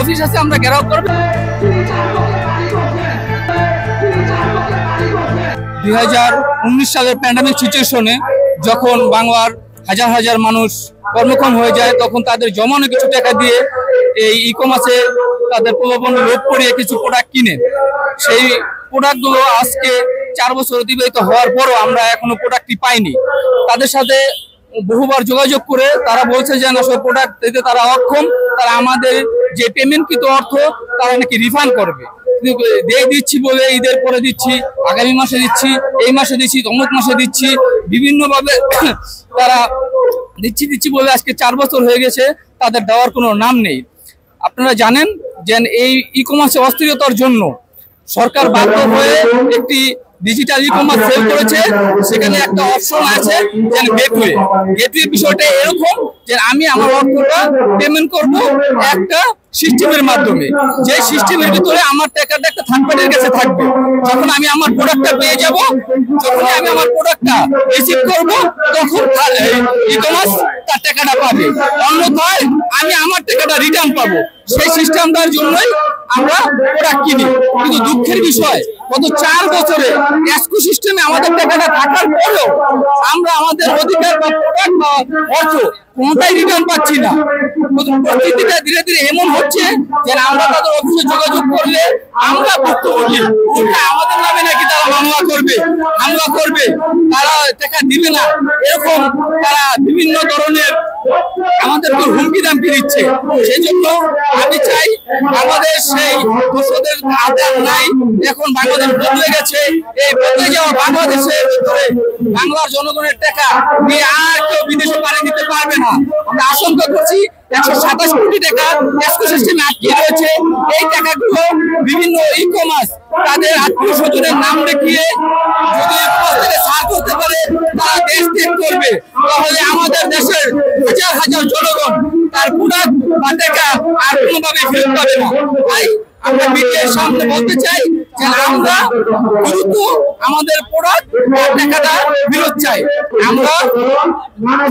Office আছে আমরা ঘেরাও করব। 2019 সালের প্যান্ডামিক সিচুয়েশনে যখন বাংলার হাজার হাজার মানুষ কর্মক্ষম হয়ে যায়, তখন তাদের জমানো কিছু টাকা দিয়ে এই ই কমার্সে তাদের প্রলোভন লোভ করিয়ে কিছু প্রোডাক্ট কিনে, সেই প্রোডাক্টগুলো আজকে 4 বছর অতিবাহিত হওয়ার পরও আমরা এখনো প্রোডাক্টটি পাইনি। তাদের সাথে বহুবার যোগাযোগ করে তারা বলছে যে আসলে প্রোডাক্ট দিতে তারা অক্ষম, তারা আমাদের যে পেমেন্টকৃত অর্থ তারা নাকি রিফান্ড করবে। দিচ্ছি বলে ঈদের পরে দিচ্ছি, আগামী মাসে দিচ্ছি, এই মাসে দিচ্ছি, অমুক মাসে দিচ্ছি, বিভিন্নভাবে তারা দিচ্ছি বলে আজকে 4 বছর হয়ে গেছে, তাদের দেওয়ার কোনো নাম নেই। আপনারা জানেন যে এই ই কমার্সে অস্থিরতার জন্য সরকার বাধ্য হয়ে একটি ডিজিটাল ই কমার্স সেল করেছে। সেখানে একটা অপশন আছে যে গেটওয়ে। গেটওয়ে বিষয়টা এরকম যে আমি আমার অর্থটা পেমেন্ট করব একটা সিস্টেমের মাধ্যমে, যে সিস্টেমের ভিতরে আমার টাকাটা একটা থার্ড পার্টির কাছে থাকবে। যখন আমি আমার প্রোডাক্টটা পেয়ে যাব, যখন আমি আমার প্রোডাক্টটা রিসিভ করব, তখন ই কমার্স তার টাকাটা পাবে, অন্যথায় আমি আমার টাকাটা রিটার্ন পাবো। সেই সিস্টেমটার জন্যই আমরা প্রোডাক্ট কিনি। কিন্তু দুঃখের বিষয়, গত 4 বছরে এসকো সিস্টেমে আমাদের টাকাটা থাকার পরেও আমরা আমাদের অধিকার বা প্রোডাক্ট বা অর্থ কোনটাই রিটার্ন পাচ্ছি না। পরিস্থিতিটা ধীরে ধীরে এমন হচ্ছে যে আমরা তাদের অফিসে যোগাযোগ করলে আমরা ভুক্তভোগী, উল্টা আমাদের নামে নাকি তারা হামলা করবে, তারা টাকা দিবে না, এরকম তারা বিভিন্ন ধরনের আমাদেরকে হুমকি দামকি দিচ্ছে। সেই জন্য আমি চাই আমাদের সেই দোষদের আদার নাই, এখন বাংলাদেশ বদলে গেছে। এই বদলে যাওয়া বাংলাদেশের ভিতরে বাংলার জনগণের টাকা নিয়ে আর কেউ বিদেশে পাড়ি দিতে পারবে না। আমরা আশঙ্কা করছি 127 কোটি টাকা এসকো সিস্টেমে আটকে রয়েছে। এই টাকাগুলো বিভিন্ন ই কমার্স তাদের আত্মীয় স্বজনের নাম দেখিয়ে যদি থেকে ছাড় করতে পারে, তারা দেশ ত্যাগ করবে। তাহলে আমাদের দেশের হাজার হাজার জনগণ তার প্রোডাক্ট বা টাকা আর কোনোভাবে ফেরত পাবে না। তাই আমরা মিডিয়ার সামনে বলতে চাই যে আমরা দ্রুত আমাদের প্রোডাক্ট টাকাটা ফেরত চাই। আমরা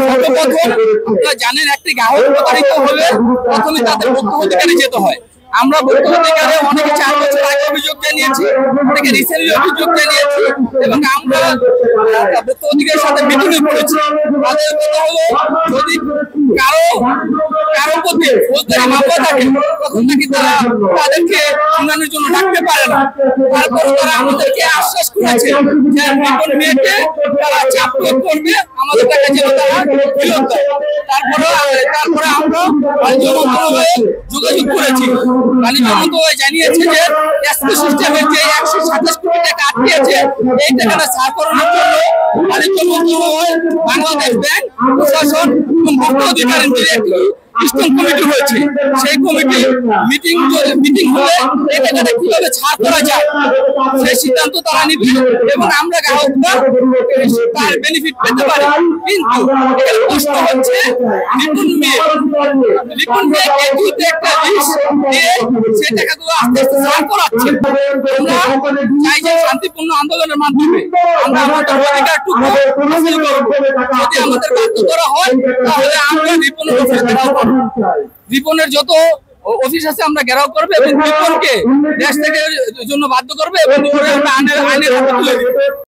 সর্বপ্রথম, আপনারা জানেন, একটি গ্রাহক প্রতারিত হলে প্রথমে তাদের ভোক্তা অধিকারে যেতে হয়। আমরা ভোক্তা অধিকারে অনেকে 4 বছর আগে অভিযোগ জানিয়েছি, অনেকে রিসেন্টলি অভিযোগ জানিয়েছি, এবং আমরা ভোক্তা অধিকারের সাথে মিটিংয়ে করেছি। তাদের কথা হলো, যদি কারো প্রতি ফৌজদারি মামলা থাকে, তখন নাকি তারা তাদেরকে শুনানির জন্য ডাকতে পারে না। তারপর তারা আমাদেরকে আশ্বাস করেছে যে রিপন মেয়েকে তারা চাপ প্রয়োগ করবে, আমাদের টাকা যেন তারা ফেরত দেয়। তারপরে আমরা বাণিজ্য মন্ত্রণালয়ে যোগাযোগ করেছি। বাণিজ্য মন্ত্রণালয় জানিয়েছে যে এসকো সিস্টেমের যে 127 কোটি টাকা আটকে আছে, এই টাকাটা ছাড় করানোর জন্য বাণিজ্য মন্ত্রণালয়, বাংলাদেশ ব্যাংক, প্রশাসন এবং ভোক্তা অধিকারের স্ট্রং কমিটি হয়েছে। সেই কমিটি মিটিং হলে এই টাকাটা কিভাবে ছাড় করা যায় সেই সিদ্ধান্ত তারা নিবে, এবং আমরা গ্রাহকরা তার বেনিফিট পেতে পারি। কিন্তু এখানে প্রশ্ন হচ্ছে, রিপন মেয়ে কেটুতে একটা লিস্ট দিয়ে সেই টাকাগুলো আস্তে আস্তে ছাড় করাচ্ছে। আমরা চাই যে শান্তিপূর্ণ আন্দোলনের মাধ্যমে আমরা আমাদের অধিকারটুকু হাসিল করব। যদি আমাদের বাধ্য করা হয়, তাহলে আমরা রিপনের অফিস ঘেরাও করব। রিপনের যত অফিস আছে আমরা ঘেরাও করবো এবং রিপনকে দেশ থেকে জন্য বাধ্য করবো এবং আইনের হাতে তুলে দেব।